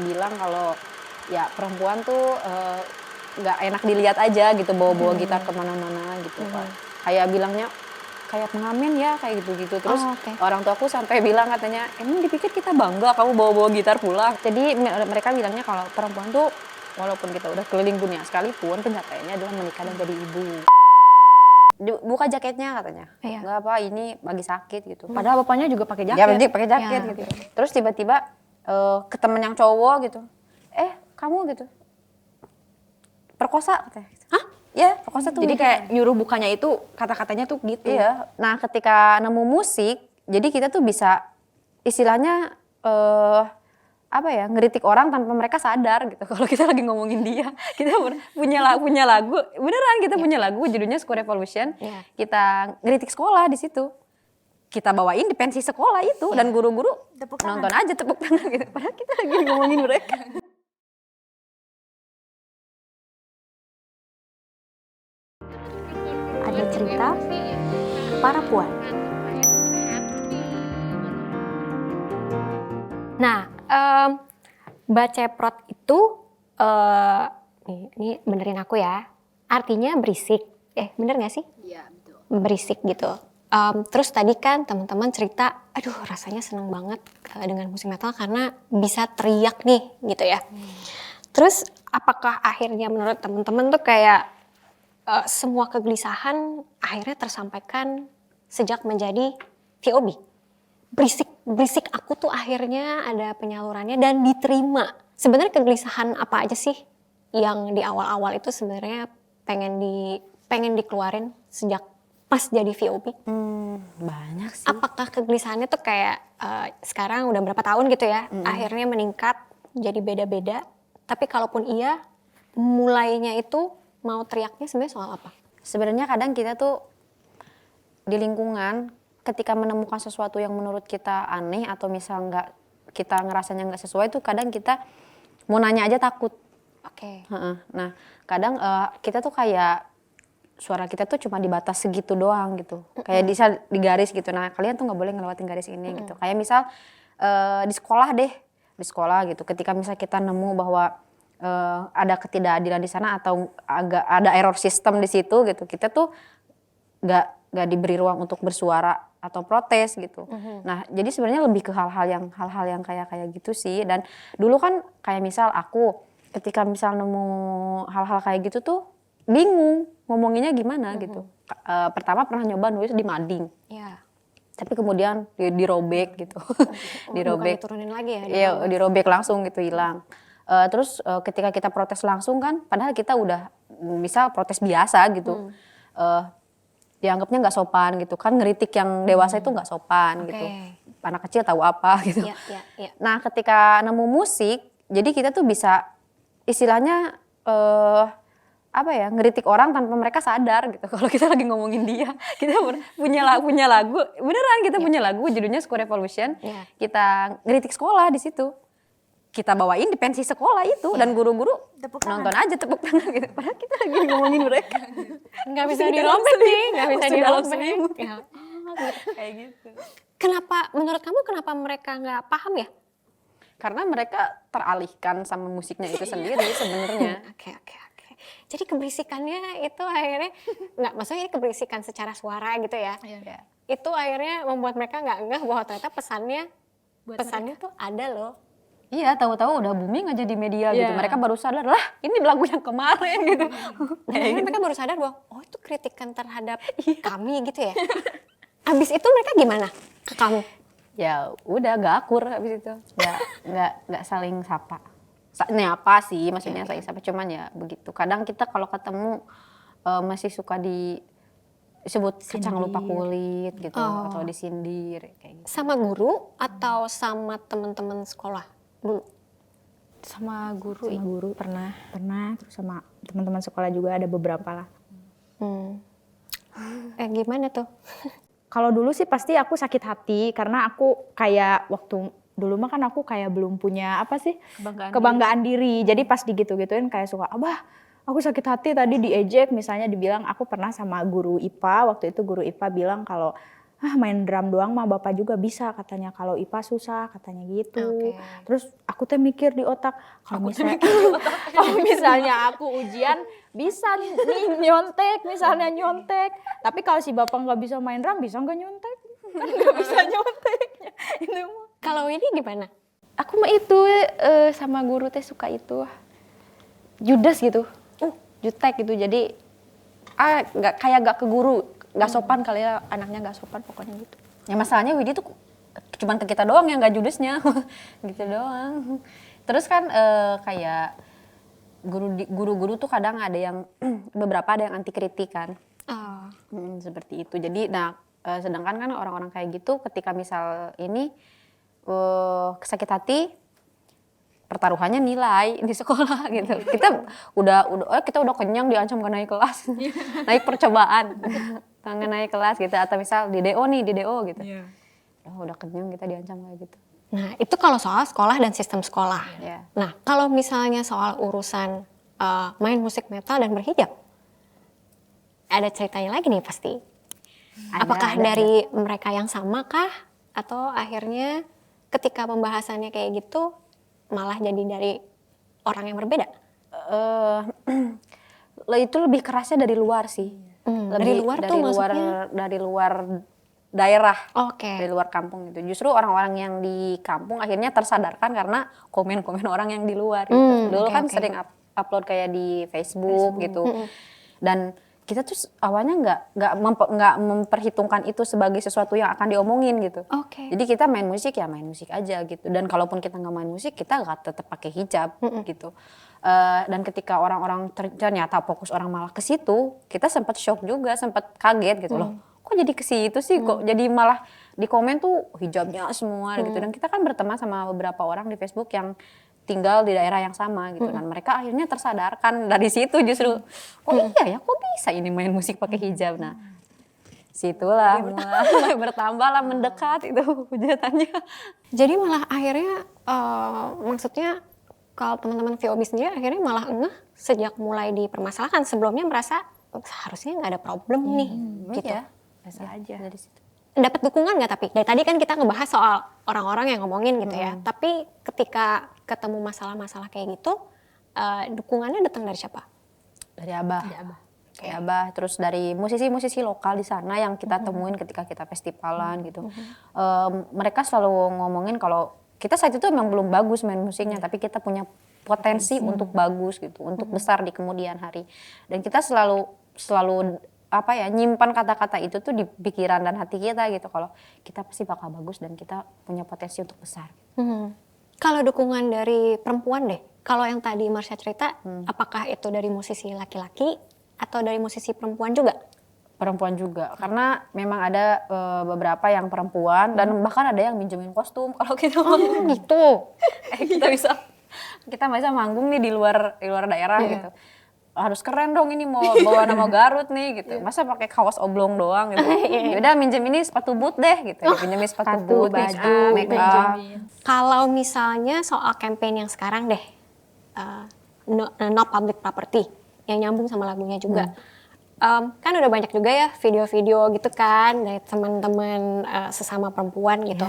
bilang kalau ya perempuan tuh nggak enak dilihat aja gitu bawa-bawa gitar kemana-mana gitu Pak. Kayak bilangnya kayak pengamen ya kayak gitu-gitu. Terus orang tuaku sampai bilang katanya, emang dipikir kita bangga kamu bawa-bawa gitar pulang. Jadi mereka bilangnya kalau perempuan tuh walaupun kita udah keliling dunia sekalipun pencapaiannya adalah menikah dan jadi ibu. Buka jaketnya katanya, nggak apa ini bagi sakit gitu. Padahal bapaknya juga pakai jaket. Ya pakai jaket gitu. Terus tiba-tiba ke temen yang cowok gitu, kamu gitu perkosa katanya. Hah? Ya perkosa tuh. Jadi kayak nyuruh bukanya itu kata-katanya tuh gitu. Iya. Nah ketika nemu musik, jadi kita tuh bisa istilahnya ngeritik orang tanpa mereka sadar gitu. Kalau kita lagi ngomongin dia, kita punya lagu, beneran kita punya lagu judulnya School Revolution. Kita ngeritik sekolah di situ. Kita bawain di pensi sekolah itu dan guru-guru nonton aja tepuk tangan gitu. Padahal kita lagi ngomongin mereka. Ada cerita para puan. Nah, baceprot itu ini benerin aku ya. Artinya berisik. Bener nggak sih? Iya betul. Berisik gitu. Terus tadi kan teman-teman cerita, aduh rasanya seneng banget dengan musik metal karena bisa teriak nih gitu ya. Terus apakah akhirnya menurut teman-teman tuh kayak semua kegelisahan akhirnya tersampaikan sejak menjadi VOB? Berisik aku tuh akhirnya ada penyalurannya dan diterima. Sebenarnya kegelisahan apa aja sih yang di awal-awal itu sebenarnya pengen dikeluarin sejak pas jadi VOB? Banyak sih. Apakah kegelisahannya tuh kayak sekarang udah berapa tahun gitu ya, akhirnya meningkat jadi beda-beda. Tapi kalaupun iya, mulainya itu mau teriaknya sebenarnya soal apa? Sebenarnya kadang kita tuh di lingkungan ketika menemukan sesuatu yang menurut kita aneh atau misal kita ngerasanya nggak sesuai tuh kadang kita mau nanya aja takut. Oke. Nah kadang kita tuh kayak suara kita tuh cuma dibatas segitu doang gitu. Kayak bisa di garis gitu. Nah kalian tuh nggak boleh ngelewatin garis ini gitu. Kayak misal di sekolah gitu. Ketika misal kita nemu bahwa ada ketidakadilan di sana atau agak ada error sistem di situ gitu, kita tuh nggak diberi ruang untuk bersuara atau protes gitu. Nah jadi sebenarnya lebih ke hal-hal yang kayak gitu sih. Dan dulu kan kayak misal aku ketika misal nemu hal-hal kayak gitu tuh bingung ngomonginnya gimana gitu. Pertama pernah nyoba nulis di mading. Iya. Tapi kemudian dirobek gitu. Dirobek. Bukan diturunin lagi ya? Iya, dirobek langsung gitu hilang. Terus ketika kita protes langsung kan, padahal kita udah misal protes biasa gitu, dianggapnya nggak sopan gitu kan, ngeritik yang dewasa itu nggak sopan gitu, anak kecil tahu apa gitu. Nah ketika nemu musik, jadi kita tuh bisa istilahnya ngeritik orang tanpa mereka sadar gitu. Kalau kita lagi ngomongin dia, kita punya lagu, beneran kita punya lagu judulnya School Revolution. Kita ngeritik sekolah di situ. Kita bawain di pensi sekolah itu dan guru-guru nonton aja tepuk tangan gitu. Padahal kita lagi ngomongin mereka. Nggak bisa dirobek nih, nggak bisa dirobek. Kayak gitu. Menurut kamu kenapa mereka nggak paham ya? Karena mereka teralihkan sama musiknya itu sendiri sebenarnya. Oke. Jadi keberisikannya itu akhirnya maksudnya keberisikan secara suara gitu ya. Itu akhirnya membuat mereka nggak ngeh bahwa ternyata pesannya tuh ada loh. Iya, tahu-tahu udah booming aja di media gitu. Mereka baru sadar lah, ini lagu yang kemarin gitu. Mereka baru sadar bahwa itu kritikan terhadap kami gitu ya. Abis itu mereka gimana ke kamu? Ya udah gak akur abis itu. Nggak saling sapa. Nyapa sih, maksudnya saling sapa. Cuman ya begitu. Kadang kita kalau ketemu masih suka disebut kacang lupa kulit gitu atau disindir kayak gitu. Sama guru atau sama teman-teman sekolah dulu? Sama guru pernah terus sama teman-teman sekolah juga ada beberapa lah. Gimana tuh? Kalau dulu sih pasti aku sakit hati karena aku kayak waktu dulu mah kan aku kayak belum punya kebanggaan diri. Jadi pas digitu-gituin kayak suka, abah aku sakit hati tadi diejek, misalnya dibilang aku pernah sama guru IPA, waktu itu guru IPA bilang kalau main drum doang mah bapak juga bisa katanya, kalau IPA susah katanya gitu. Oke. Terus aku tuh mikir di otak, kalau misalnya aku ujian bisa nih nyontek, misalnya nyontek. Tapi kalau si bapak nggak bisa main drum, bisa nggak nyontek? Kan nggak bisa nyonteknya. Itu mah. Kalau ini gimana? Aku mah itu sama guru teh suka itu judes gitu, jutek gitu. Jadi nggak ke guru, nggak sopan kali ya, anaknya nggak sopan pokoknya gitu. Ya masalahnya Widi tuh cuman ke kita doang yang nggak judesnya, gitu doang. Terus kan kayak guru-guru tuh kadang ada yang beberapa ada yang anti kritik kan. Seperti itu. Jadi sedangkan kan orang-orang kayak gitu ketika misal ini sakit hati, pertaruhannya nilai di sekolah gitu. Kita udah kenyang diancam gak naik kelas, naik percobaan, tangan naik kelas gitu. Atau misal di DO gitu. Udah kenyang kita diancam kayak gitu. Nah, itu kalau soal sekolah dan sistem sekolah. Yeah. Nah, kalau misalnya soal urusan main musik metal dan berhijab, ada ceritanya lagi nih pasti. Apakah dari mereka yang sama kah? Atau akhirnya ketika pembahasannya kayak gitu, malah jadi dari orang yang berbeda? Itu lebih kerasnya dari luar sih. Dari luar tuh maksudnya? Dari luar daerah, Dari luar kampung gitu. Justru orang-orang yang di kampung akhirnya tersadarkan karena komen-komen orang yang di luar gitu. Dulu kan sering upload kayak di Facebook gitu. Dan kita tuh awalnya nggak memperhitungkan itu sebagai sesuatu yang akan diomongin gitu. Jadi kita main musik aja gitu. Dan kalaupun kita nggak main musik, kita nggak tetap pakai hijab gitu. Dan ketika orang-orang ternyata fokus orang malah ke situ, kita sempat shock juga, sempat kaget gitu loh. Kok jadi ke situ sih? Kok jadi malah di komen tuh hijabnya semua gitu. Dan kita kan berteman sama beberapa orang di Facebook yang tinggal di daerah yang sama gitu kan. Mereka akhirnya tersadarkan dari situ justru. Oh iya ya, kok bisa ini main musik pakai hijab. Nah, situlah mulai bertambah lah, mendekat itu hujatannya. Jadi malah akhirnya maksudnya kalau teman-teman VOB sendiri akhirnya malah ngeh sejak mulai dipermasalahkan. Sebelumnya merasa seharusnya nggak ada problem nih gitu. Iya, biasa aja dari situ. Dapat dukungan nggak tapi? Dari tadi kan kita ngebahas soal orang-orang yang ngomongin gitu ya. Tapi ketika ketemu masalah-masalah kayak gitu, dukungannya datang dari siapa? Dari Abah. Kayak Abah, terus dari musisi-musisi lokal di sana yang kita temuin ketika kita festivalan gitu. Mereka selalu ngomongin kalau kita saat itu memang belum bagus main musiknya, tapi kita punya potensi untuk bagus gitu, untuk besar di kemudian hari. Dan kita selalu nyimpan kata-kata itu tuh di pikiran dan hati kita gitu, kalau kita pasti bakal bagus dan kita punya potensi untuk besar. Kalau dukungan dari perempuan deh, kalau yang tadi Marsha cerita, apakah itu dari musisi laki-laki atau dari musisi perempuan juga? Perempuan juga, karena memang ada beberapa yang perempuan dan bahkan ada yang minjemin kostum kalau kita manggung gitu. Kita bisa manggung nih di luar daerah gitu. Harus keren dong ini, mau bawa nama Garut nih gitu. Masa pakai kaos oblong doang gitu. Yaudah minjem ini sepatu boot deh gitu. Pinjemin sepatu boot, baju, make up. Kalau misalnya soal campaign yang sekarang deh, no public property, yang nyambung sama lagunya juga. Kan udah banyak juga ya video-video gitu kan dari teman-teman sesama perempuan gitu.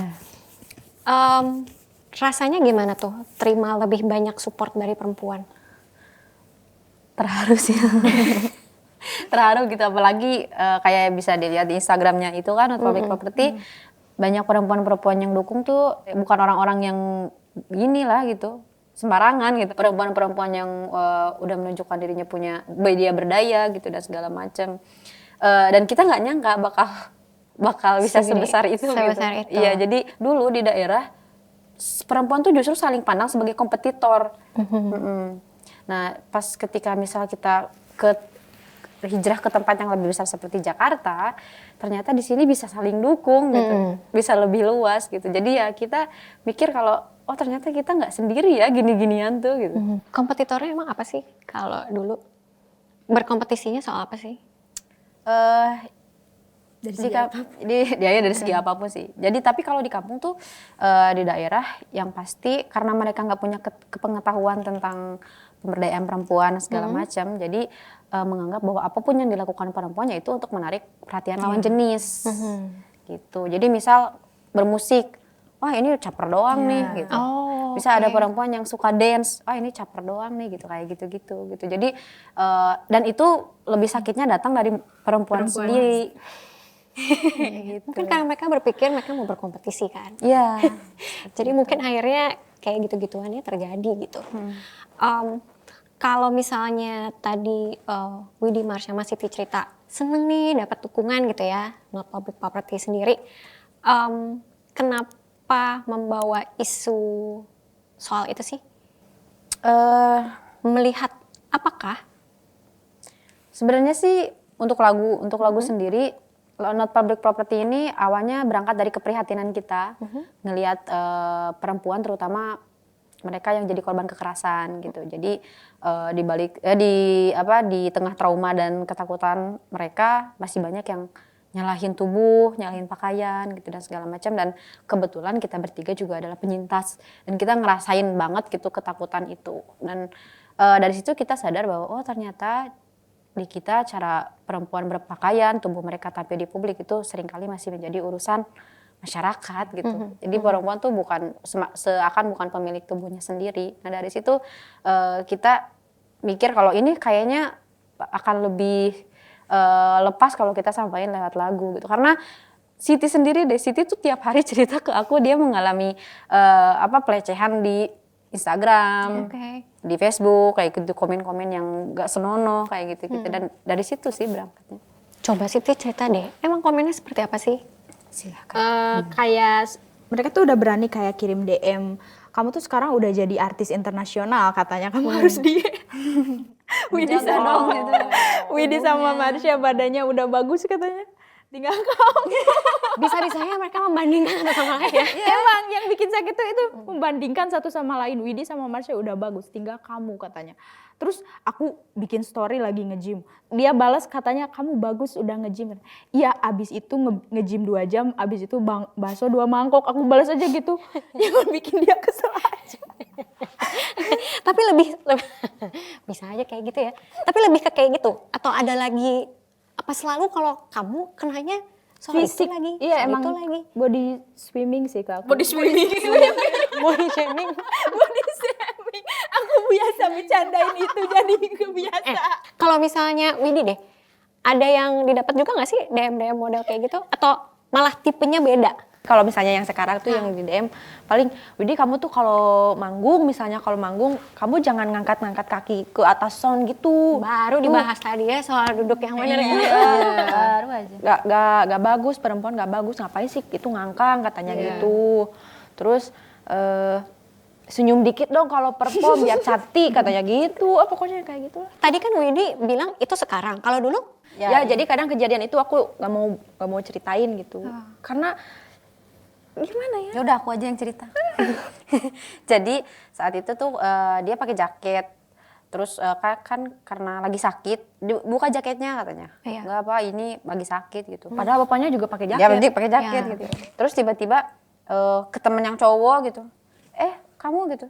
Rasanya gimana tuh terima lebih banyak support dari perempuan? Terharu sih. Terharu gitu, apalagi kayak bisa dilihat di Instagramnya itu kan public property, banyak perempuan-perempuan yang dukung tuh bukan orang-orang yang inilah gitu, sembarangan gitu, perempuan-perempuan yang udah menunjukkan dirinya punya dia berdaya gitu dan segala macam. Dan kita nggak nyangka bakal bisa sebesar itu gitu. Iya, jadi dulu di daerah perempuan tuh justru saling pandang sebagai kompetitor. Nah, pas ketika misal kita hijrah ke tempat yang lebih besar seperti Jakarta, ternyata di sini bisa saling dukung gitu, bisa lebih luas gitu. Jadi ya kita mikir kalau oh ternyata kita nggak sendiri ya gini-ginian tuh gitu. Kompetitornya emang apa sih kalau dulu? Berkompetisinya soal apa sih? Dari segi apapun sih. Jadi tapi kalau di kampung tuh di daerah yang pasti karena mereka nggak punya kepengetahuan tentang pemberdayaan perempuan segala macam, jadi menganggap bahwa apapun yang dilakukan perempuan itu untuk menarik perhatian lawan jenis. gitu. Jadi misal bermusik, wah ini caper doang nih gitu. Bisa ada perempuan yang suka dance, ini caper doang nih gitu, kayak gitu-gitu gitu. Jadi dan itu lebih sakitnya datang dari perempuan sendiri. Gitu. Mungkin karena mereka berpikir mereka mau berkompetisi kan. Iya. Jadi mungkin akhirnya kayak gitu-gituannya terjadi gitu. Kalau misalnya tadi Widi, Marsha, Mas Siti cerita seneng nih dapat dukungan gitu ya, Not Public Property sendiri. Kenapa membawa isu soal itu sih? Melihat apakah? Sebenarnya sih untuk lagu sendiri, Not Public Property ini awalnya berangkat dari keprihatinan kita ngelihat perempuan, terutama mereka yang jadi korban kekerasan gitu. Jadi di tengah trauma dan ketakutan mereka masih banyak yang nyalahin tubuh, nyalahin pakaian gitu dan segala macam. Dan kebetulan kita bertiga juga adalah penyintas dan kita ngerasain banget gitu ketakutan itu. Dan dari situ kita sadar bahwa ternyata di kita cara perempuan berpakaian, tubuh mereka tampil di publik itu seringkali masih menjadi urusan masyarakat gitu. Jadi perempuan tuh bukan pemilik tubuhnya sendiri. Nah dari situ kita mikir kalau ini kayaknya akan lebih lepas kalau kita sampaikan lewat lagu gitu. Karena Siti sendiri Siti tuh tiap hari cerita ke aku dia mengalami pelecehan di Instagram, di Facebook, kayak gitu, komen-komen yang gak senonoh kayak gitu-gitu. Dan dari situ sih berangkatnya. Coba Siti cerita deh, emang komennya seperti apa sih? Silakan. Kayak mereka tuh udah berani kayak kirim DM, kamu tuh sekarang udah jadi artis internasional katanya, kamu harus di Widi sama gitu. Widi sama Marsha badannya udah bagus katanya, tinggal kamu. Bisa-bisanya mereka membandingkan satu sama lain ya. Emang yang bikin sakit tuh itu membandingkan satu sama lain. Widi sama Marsha udah bagus, tinggal kamu katanya. Terus aku bikin story lagi nge-gym. Dia balas katanya kamu bagus udah nge-gym. Iya, abis itu nge-gym 2 jam, abis itu bakso 2 mangkok. Aku balas aja gitu. Yang bikin dia kesel aja. Tapi lebih bisa aja kayak gitu ya. Tapi lebih ke kayak gitu atau ada lagi apa selalu kalau kamu kenanya soal Fisik itu lagi? Iya, soal emang itu lagi. body swimming sih Kak. Body shaming. Body shaming. Aku biasa bercandain itu jadi kebiasa. Kalau misalnya Widi deh, ada yang didapat juga nggak sih DM model kayak gitu? Atau malah tipenya beda? Kalau misalnya yang sekarang tuh yang di DM paling, Widi kamu tuh kalau manggung kamu jangan ngangkat-ngangkat kaki ke atas sound gitu. Baru dibahas tadi ya soal duduk yang benar ya. Baru aja. Gak bagus, perempuan gak bagus, ngapain sih itu ngangkang katanya gitu. Terus senyum dikit dong kalau perform biar cantik katanya gitu. Pokoknya kayak gitu lah. Tadi kan Widi bilang itu sekarang, kalau dulu? Ya jadi kadang kejadian itu aku gak mau ceritain gitu. Karena gimana ya? Ya udah aku aja yang cerita. Jadi saat itu tuh dia pakai jaket. Terus kan karena lagi sakit, buka jaketnya katanya. Iya. Enggak apa, ini lagi sakit gitu. Padahal bapaknya juga pakai jaket. Ya berarti pakai jaket Ya. gitu. Terus tiba-tiba ke temen yang cowok gitu. Kamu gitu.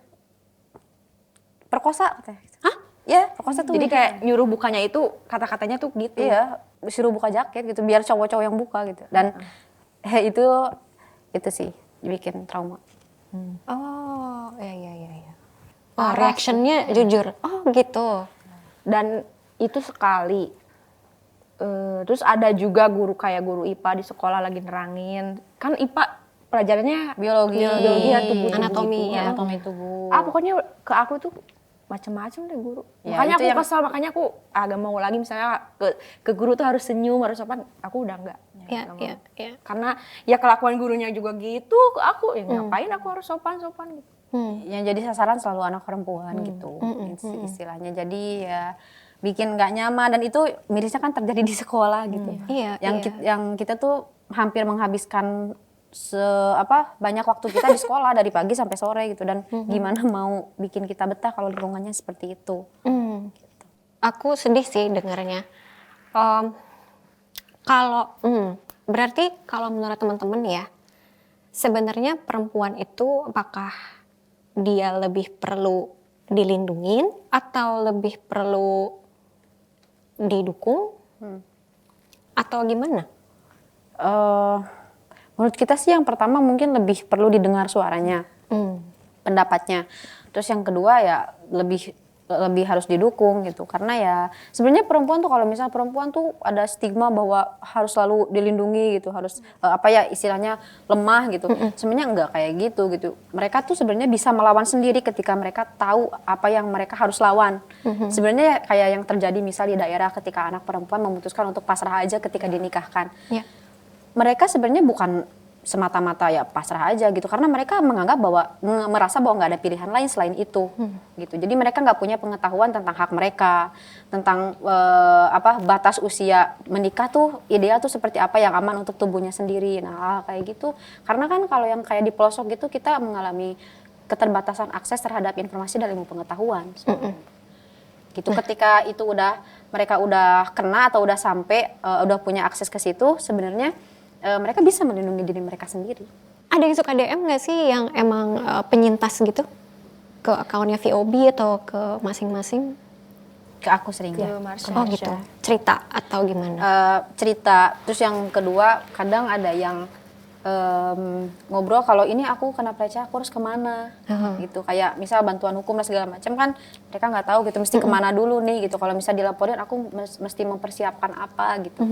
Perkosa katanya gitu. Hah? Ya, perkosa tuh. Jadi gitu. kayak nyuruh bukanya itu kata-katanya tuh gitu. Iya, suruh buka jaket gitu biar cowok-cowok yang buka gitu. Dan itu sih bikin trauma. Oh, iya. Oh, reactionnya jujur. Oh, gitu. Dan itu sekali. Terus ada juga guru IPA di sekolah lagi nerangin. Kan IPA pelajarannya Biologi ya, tubuh Anatomi, gitu. ya. Anatomi tubuh. Pokoknya ke aku tuh macam-macam deh guru. Ya, Makanya itu aku yang- kesal, makanya aku agak mau lagi misalnya ke guru tuh harus senyum, harus sopan. Aku udah enggak. Iya, Nggak mau. iya. Karena ya kelakuan gurunya juga gitu ke aku. Ngapain aku harus sopan-sopan gitu. Yang jadi sasaran selalu anak perempuan gitu istilahnya. Jadi ya bikin nggak nyaman, dan itu mirisnya kan terjadi di sekolah gitu. Iya, Yang kita tuh hampir menghabiskan banyak waktu kita di sekolah dari pagi sampai sore gitu, dan gimana mau bikin kita betah kalau lingkungannya seperti itu. Aku sedih sih dengarnya. Berarti kalau menurut teman-teman ya, sebenarnya perempuan itu apakah dia lebih perlu dilindungin atau lebih perlu didukung atau gimana? Menurut kita sih yang pertama mungkin lebih perlu didengar suaranya, pendapatnya. Terus yang kedua ya lebih harus didukung gitu, karena ya sebenarnya perempuan tuh, kalau misalnya perempuan tuh ada stigma bahwa harus selalu dilindungi gitu, harus apa ya istilahnya lemah gitu. Sebenarnya enggak kayak gitu. Mereka tuh sebenarnya bisa melawan sendiri ketika mereka tahu apa yang mereka harus lawan. Sebenarnya kayak yang terjadi misal di daerah ketika anak perempuan memutuskan untuk pasrah aja ketika dinikahkan. Ya. Mereka sebenarnya bukan semata-mata ya pasrah aja gitu, karena mereka menganggap bahwa merasa bahwa nggak ada pilihan lain selain itu gitu. Jadi mereka nggak punya pengetahuan tentang hak mereka, tentang batas usia menikah tuh ideal tuh seperti apa yang aman untuk tubuhnya sendiri. Nah kayak gitu, karena kan kalau yang kayak di pelosok gitu kita mengalami keterbatasan akses terhadap informasi dan ilmu pengetahuan gitu. Ketika itu mereka udah kena atau udah sampai udah punya akses ke situ, sebenarnya mereka bisa melindungi diri mereka sendiri. Ada yang suka DM nggak sih yang emang penyintas gitu ke akunnya VOB atau ke masing-masing? Ke aku seringnya. Oh gitu, cerita atau gimana? Cerita. Terus yang kedua kadang ada yang ngobrol kalau ini aku kena pelecehan aku harus kemana gitu, kayak misal bantuan hukum dan segala macam kan mereka nggak tahu gitu mesti kemana dulu nih gitu. Kalau misal dilaporin aku mesti mempersiapkan apa gitu.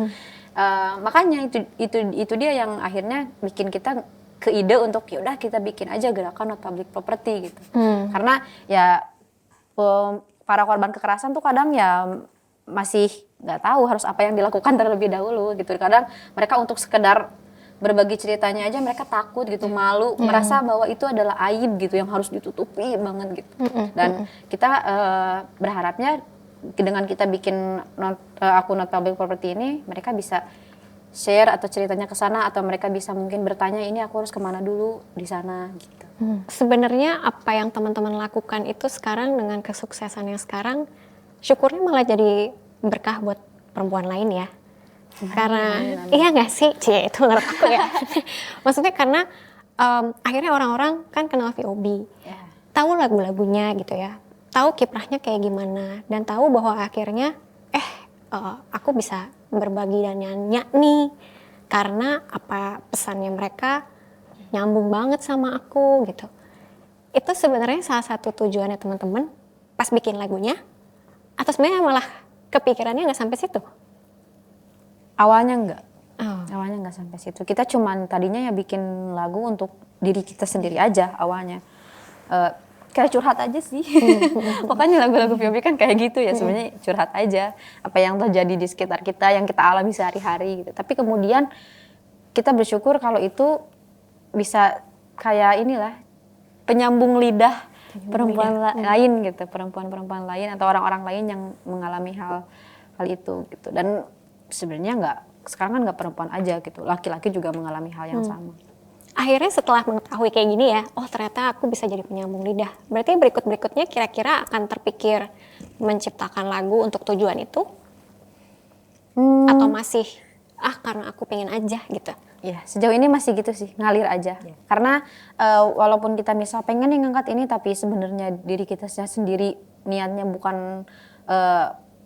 Makanya itu dia yang akhirnya bikin kita ke ide untuk yaudah kita bikin aja gerakan not public property gitu. Karena ya para korban kekerasan tuh kadang ya masih nggak tahu harus apa yang dilakukan terlebih dahulu gitu. Kadang mereka untuk sekedar berbagi ceritanya aja mereka takut gitu, malu, merasa bahwa itu adalah aib gitu yang harus ditutupi banget gitu. Dan kita berharapnya dengan kita bikin akun not public property ini, mereka bisa share atau ceritanya ke sana, atau mereka bisa mungkin bertanya ini aku harus kemana dulu di sana gitu. Sebenarnya apa yang teman-teman lakukan itu sekarang dengan kesuksesannya sekarang, syukurnya malah jadi berkah buat perempuan lain ya. Karena iya nggak sih, itu menurut aku ya. Maksudnya karena akhirnya orang-orang kan kenal VOB, tahu lagu-lagunya gitu ya, tahu kiprahnya kayak gimana, dan tahu bahwa akhirnya aku bisa berbagi dan nyanyi nih karena apa pesannya mereka nyambung banget sama aku gitu. Itu sebenarnya salah satu tujuannya teman-teman pas bikin lagunya, atau sebenarnya malah kepikirannya nggak sampai situ? Awalnya nggak sampai situ. Kita cuman tadinya ya bikin lagu untuk diri kita sendiri aja awalnya. Kayak curhat aja sih. Pokoknya lagu-lagu VOB kan kayak gitu ya, sebenarnya curhat aja apa yang terjadi di sekitar kita, yang kita alami sehari-hari gitu. Tapi kemudian kita bersyukur kalau itu bisa kayak inilah penyambung lidah perempuan lain gitu, perempuan-perempuan lain atau orang-orang lain yang mengalami hal itu gitu. Dan sebenarnya sekarang kan nggak perempuan aja gitu, laki-laki juga mengalami hal yang sama. Akhirnya setelah mengetahui kayak gini ya, oh ternyata aku bisa jadi penyambung lidah. Berarti berikutnya kira-kira akan terpikir menciptakan lagu untuk tujuan itu? Atau masih, karena aku pengen aja gitu? Ya sejauh ini masih gitu sih, ngalir aja. Karena walaupun kita misal pengen yang ngangkat ini, tapi sebenarnya diri kita sendiri niatnya bukan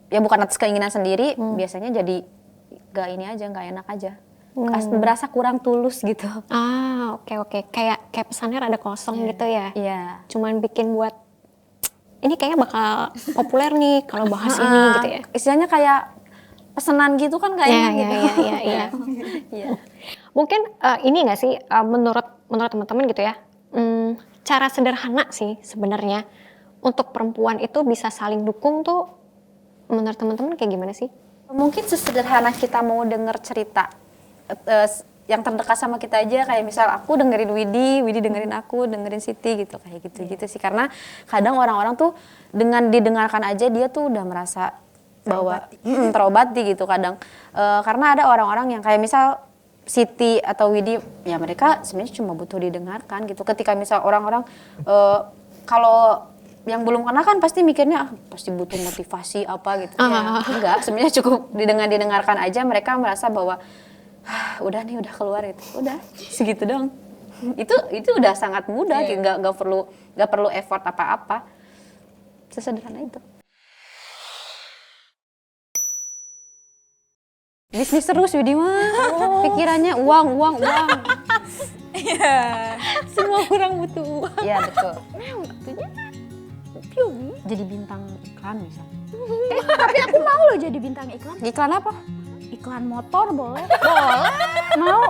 bukan atas keinginan sendiri, biasanya jadi nggak enak aja. Berasa kurang tulus gitu. Oke. Kayak pesannya rada kosong gitu ya. Iya. Cuman bikin buat ini kayaknya bakal populer nih kalau bahas ini gitu ya. Istilahnya kayak pesanan gitu kan kayaknya gitu. Iya. Mungkin ini nggak sih menurut teman-teman gitu ya. Cara sederhana sih sebenarnya untuk perempuan itu bisa saling dukung tuh menurut teman-teman kayak gimana sih? Mungkin sesederhana kita mau denger cerita yang terdekat sama kita aja, kayak misal aku dengerin Widi dengerin aku, dengerin Siti gitu, kayak gitu sih. Karena kadang orang-orang tuh dengan didengarkan aja dia tuh udah merasa bahwa terobati gitu kadang. Karena ada orang-orang yang kayak misal Siti atau Widi, ya mereka sebenarnya cuma butuh didengarkan gitu. Ketika misal orang-orang kalau yang belum kenal kan pasti mikirnya pasti butuh motivasi apa gitu. Enggak, sebenarnya cukup didengarkan aja, mereka merasa bahwa udah keluar gitu. Udah segitu dong. Itu udah sangat mudah, gitu. Nggak perlu effort apa-apa. Sesederhana itu. Bisnis terus Widi mah. Pikirannya uang. Semua orang butuh uang. Iya betul. Piu. Jadi bintang iklan misal. Tapi aku mau loh jadi bintang iklan. Iklan apa? Iklan motor boleh? Mau.